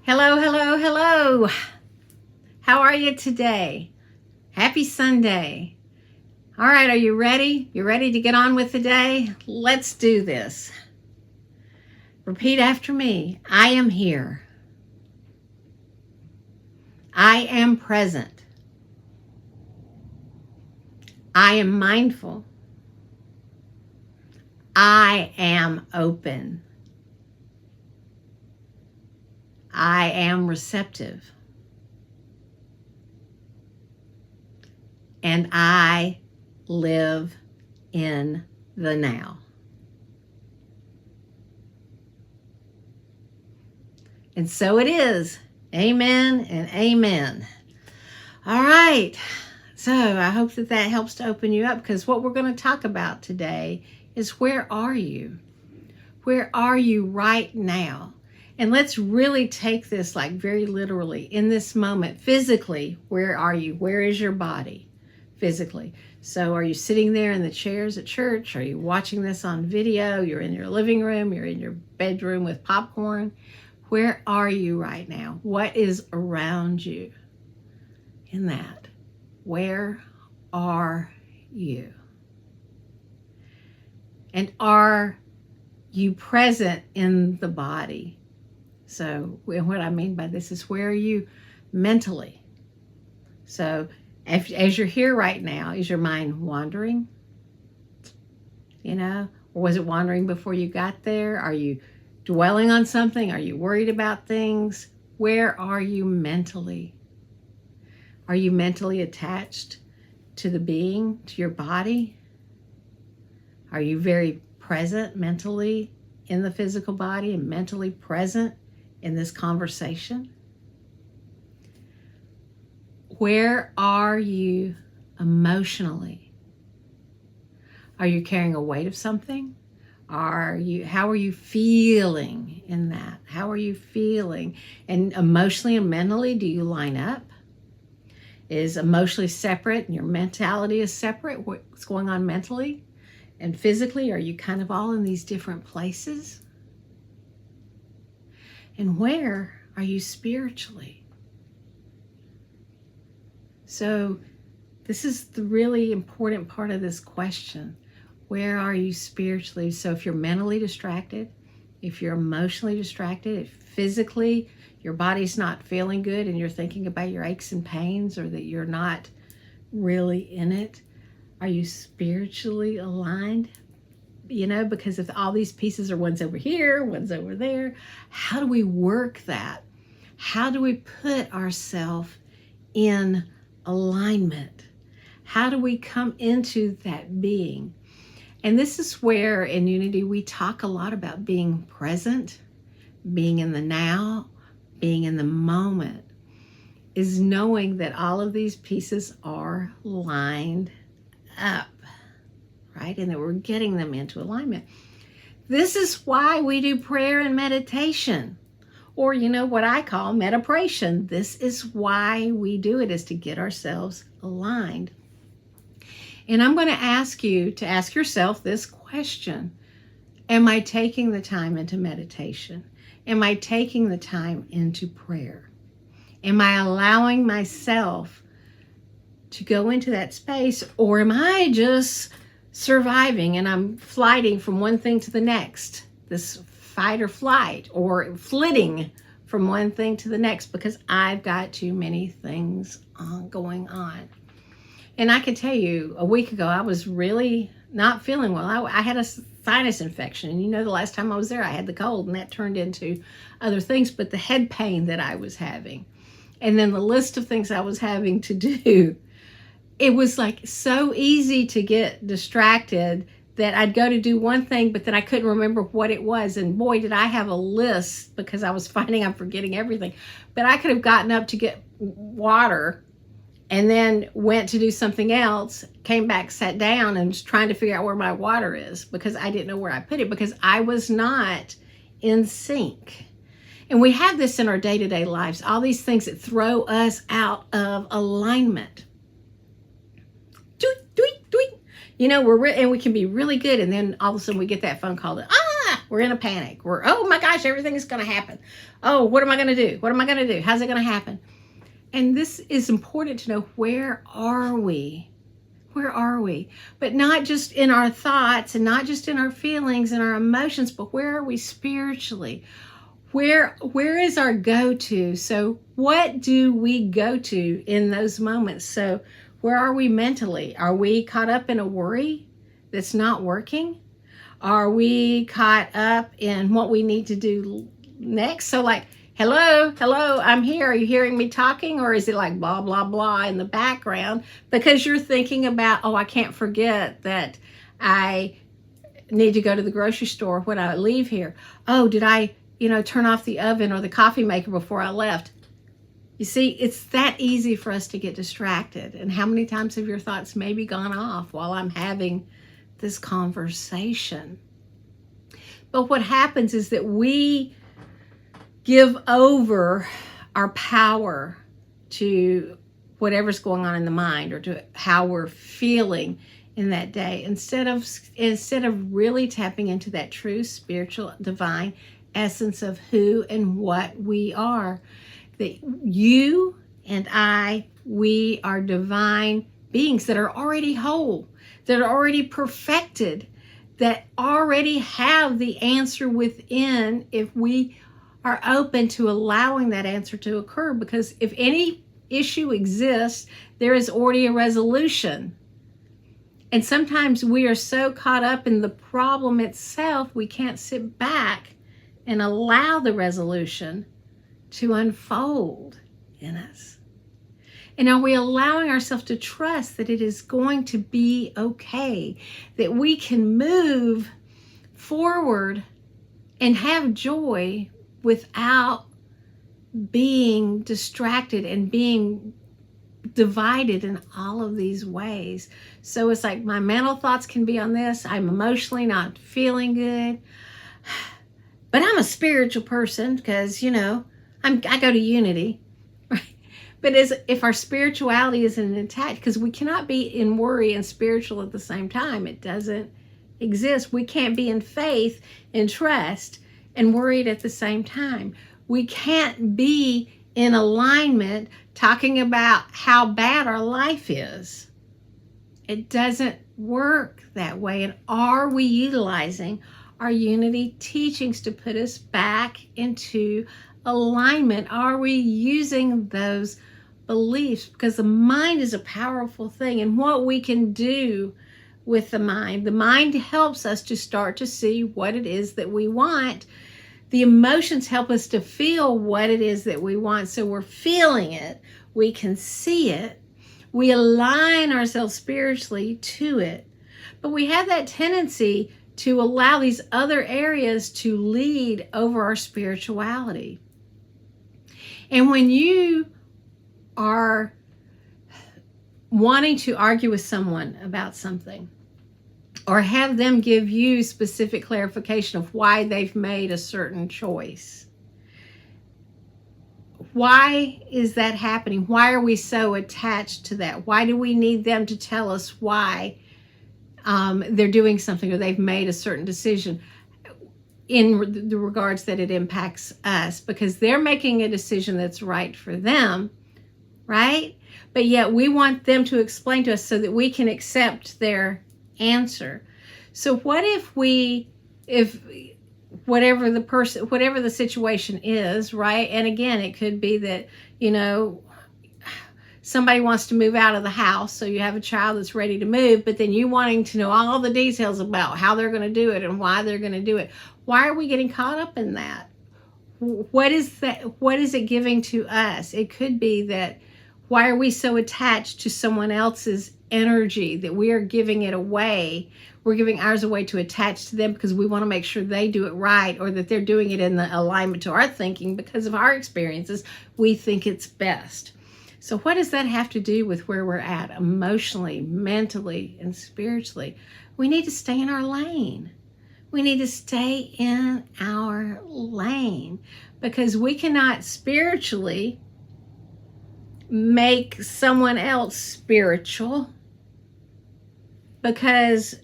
Hello, hello, hello. How are you today? Happy Sunday. All right, are you ready? You ready to get on with the day? Let's do this. Repeat after me. I am here. I am present. I am mindful. I am open. I am receptive. And I live in the now. And so it is. Amen and amen. All right. So I hope that helps to open you up, because what we're going to talk about today is, where are you? Where are you right now? And let's really take this like very literally in this moment. Physically, where are you? Where is your body physically? So are you sitting there in the chairs at church? Are you watching this on video? You're in your living room. You're in your bedroom with popcorn. Where are you right now? What is around you in that? Where are you? And are you present in the body? So what I mean by this is, where are you mentally? So as you're here right now, is your mind wandering? Or was it wandering before you got there? Are you dwelling on something? Are you worried about things? Where are you mentally? Are you mentally attached to the being, to your body? Are you very present mentally in the physical body and mentally present in this conversation? Where are you emotionally? Are you carrying a weight of something? How are you feeling in that? How are you feeling? And emotionally and mentally, do you line up? Is emotionally separate and your mentality is separate? What's going on mentally and physically? Are you kind of all in these different places? And where are you spiritually? So this is the really important part of this question. Where are you spiritually? So if you're mentally distracted, if you're emotionally distracted, if physically your body's not feeling good and you're thinking about your aches and pains, or that you're not really in it, are you spiritually aligned? Because if all these pieces are, one's over here, one's over there, how do we work that? How do we put ourselves in alignment? How do we come into that being? And this is where in Unity we talk a lot about being present, being in the now, being in the moment, is knowing that all of these pieces are lined up, right? And that we're getting them into alignment. This is why we do prayer and meditation, or what I call medipration. This is why we do it, is to get ourselves aligned. And I'm going to ask you to ask yourself this question. Am I taking the time into meditation? Am I taking the time into prayer? Am I allowing myself to go into that space, or am I just surviving and I'm flighting from one thing to the next? This fight or flight, or flitting from one thing to the next because I've got too many things going on. And I can tell you, a week ago, I was really not feeling well. I had a sinus infection. And the last time I was there, I had the cold, and that turned into other things. But the head pain that I was having, and then the list of things I was having to do, it was like so easy to get distracted that I'd go to do one thing, but then I couldn't remember what it was. And boy, did I have a list, because I was finding I'm forgetting everything. But I could have gotten up to get water and then went to do something else, came back, sat down, and was trying to figure out where my water is, because I didn't know where I put it, because I was not in sync. And we have this in our day-to-day lives, all these things that throw us out of alignment. Tweet, tweet, tweet. And we can be really good, and then all of a sudden we get that phone call that, we're We're in a panic. We're, oh my gosh, everything is going to happen. Oh, what am I going to do? What am I going to do? How's it going to happen? And this is important to know, where are we? Where are we? But not just in our thoughts and not just in our feelings and our emotions, but where are we spiritually? Where is our go-to? So what do we go to in those moments? So where are we mentally? Are we caught up in a worry that's not working? Are we caught up in what we need to do next? So like, hello, I'm here. Are you hearing me talking? Or is it like blah, blah, blah in the background? Because you're thinking about, oh, I can't forget that I need to go to the grocery store when I leave here. Oh, did I, turn off the oven or the coffee maker before I left? You see, it's that easy for us to get distracted. And how many times have your thoughts maybe gone off while I'm having this conversation? But what happens is that we give over our power to whatever's going on in the mind, or to how we're feeling in that day, instead of really tapping into that true spiritual divine essence of who and what we are. That you and I, we are divine beings that are already whole, that are already perfected, that already have the answer within, if we are open to allowing that answer to occur. Because if any issue exists, there is already a resolution. And sometimes we are so caught up in the problem itself, we can't sit back and allow the resolution to unfold in us. And are we allowing ourselves to trust that it is going to be okay, that we can move forward and have joy without being distracted and being divided in all of these ways? So it's like, my mental thoughts can be on this. I'm emotionally not feeling good, but I'm a spiritual person because, I go to Unity, right? But if our spirituality isn't attached, because we cannot be in worry and spiritual at the same time. It doesn't exist. We can't be in faith and trust and worried at the same time. We can't be in alignment talking about how bad our life is. It doesn't work that way. And are we utilizing our Unity teachings to put us back into alignment? Are we using those beliefs? Because the mind is a powerful thing, and what we can do with the mind helps us to start to see what it is that we want. The emotions help us to feel what it is that we want. So we're feeling it, we can see it, we align ourselves spiritually to it. But we have that tendency to allow these other areas to lead over our spirituality. And when you are wanting to argue with someone about something, or have them give you specific clarification of why they've made a certain choice, why is that happening? Why are we so attached to that? Why do we need them to tell us why they're doing something, or they've made a certain decision in the regards that it impacts us? Because they're making a decision that's right for them, right? But yet we want them to explain to us so that we can accept their answer. So what if whatever the situation is, right? And again, it could be that, somebody wants to move out of the house, so you have a child that's ready to move, but then you wanting to know all the details about how they're going to do it and why they're going to do it. Why are we getting caught up in that? What is that? What is it giving to us? It could be that, why are we so attached to someone else's energy that we are giving it away? We're giving ours away to attach to them because we want to make sure they do it right, or that they're doing it in the alignment to our thinking because of our experiences. We think it's best. So what does that have to do with where we're at emotionally, mentally, and spiritually? We need to stay in our lane. We need to stay in our lane, because we cannot spiritually make someone else spiritual, because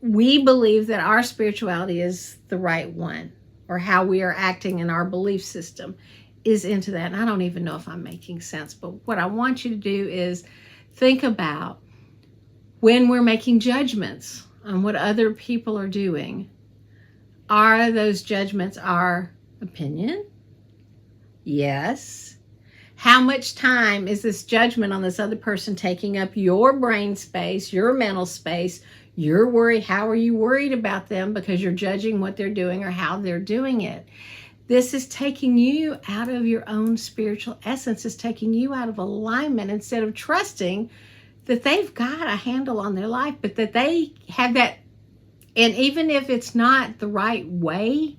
we believe that our spirituality is the right one, or how we are acting in our belief system is into that. And I don't even know if I'm making sense, but what I want you to do is think about when we're making judgments on what other people are doing. Are those judgments our opinion? Yes. How much time is this judgment on this other person taking up your brain space, your mental space? You're worried. How are you worried about them? Because you're judging what they're doing or how they're doing it. This is taking you out of your own spiritual essence. It's taking you out of alignment instead of trusting that they've got a handle on their life, but that they have that. And even if it's not the right way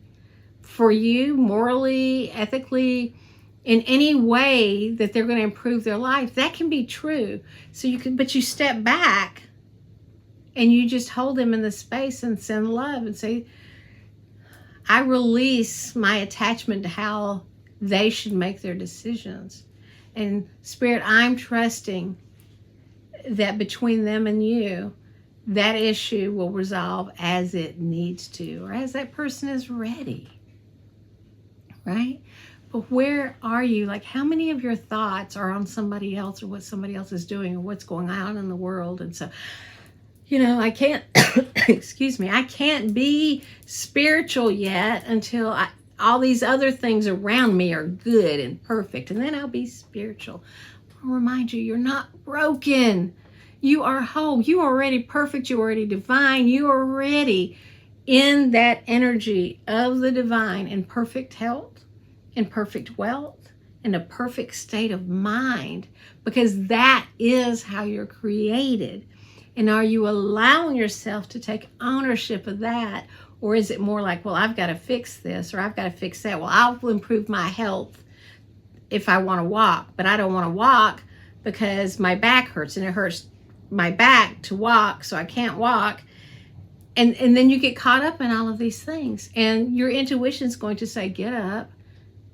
for you, morally, ethically, in any way that they're going to improve their life, that can be true. So you can, but you step back and you just hold them in the space and send love and say, I release my attachment to how they should make their decisions. And Spirit, I'm trusting that between them and you, that issue will resolve as it needs to, or as that person is ready, right? But where are you? Like, how many of your thoughts are on somebody else, or what somebody else is doing, or what's going on in the world? And so, I can't, excuse me, I can't be spiritual yet until all these other things around me are good and perfect, and then I'll be spiritual. I'll remind you, you're not broken. You are whole. You are already perfect. You are already divine. You are already in that energy of the divine, in perfect health, in perfect wealth, in a perfect state of mind, because that is how you're created. And are you allowing yourself to take ownership of that? Or is it more like, well, I've got to fix this, or I've got to fix that. Well, I'll improve my health if I want to walk, but I don't want to walk because my back hurts, and it hurts my back to walk, so I can't walk. And then you get caught up in all of these things, and your intuition is going to say, get up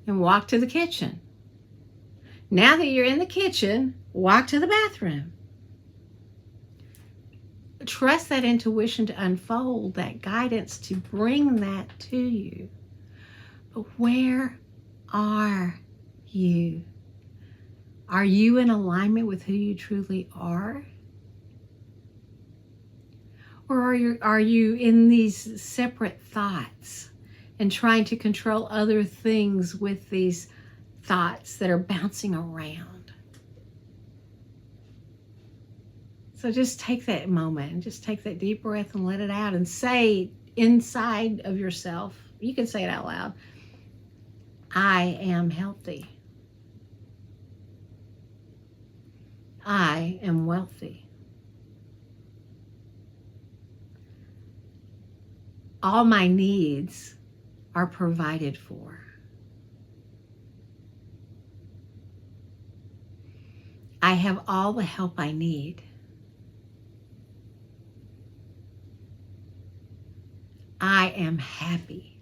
and walk to the kitchen. Now that you're in the kitchen, walk to the bathroom. Trust that intuition to unfold that guidance, to bring that to you. But where are you? Are you in alignment with who you truly are? Or are you in these separate thoughts and trying to control other things with these thoughts that are bouncing around? So just take that moment and just take that deep breath and let it out, and say inside of yourself, you can say it out loud, I am healthy. I am wealthy. All my needs are provided for. I have all the help I need. I am happy.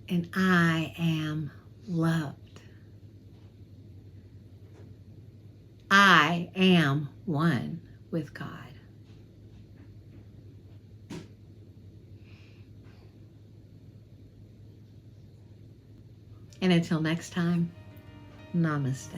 And I am loved. I am one with God. And until next time, namaste.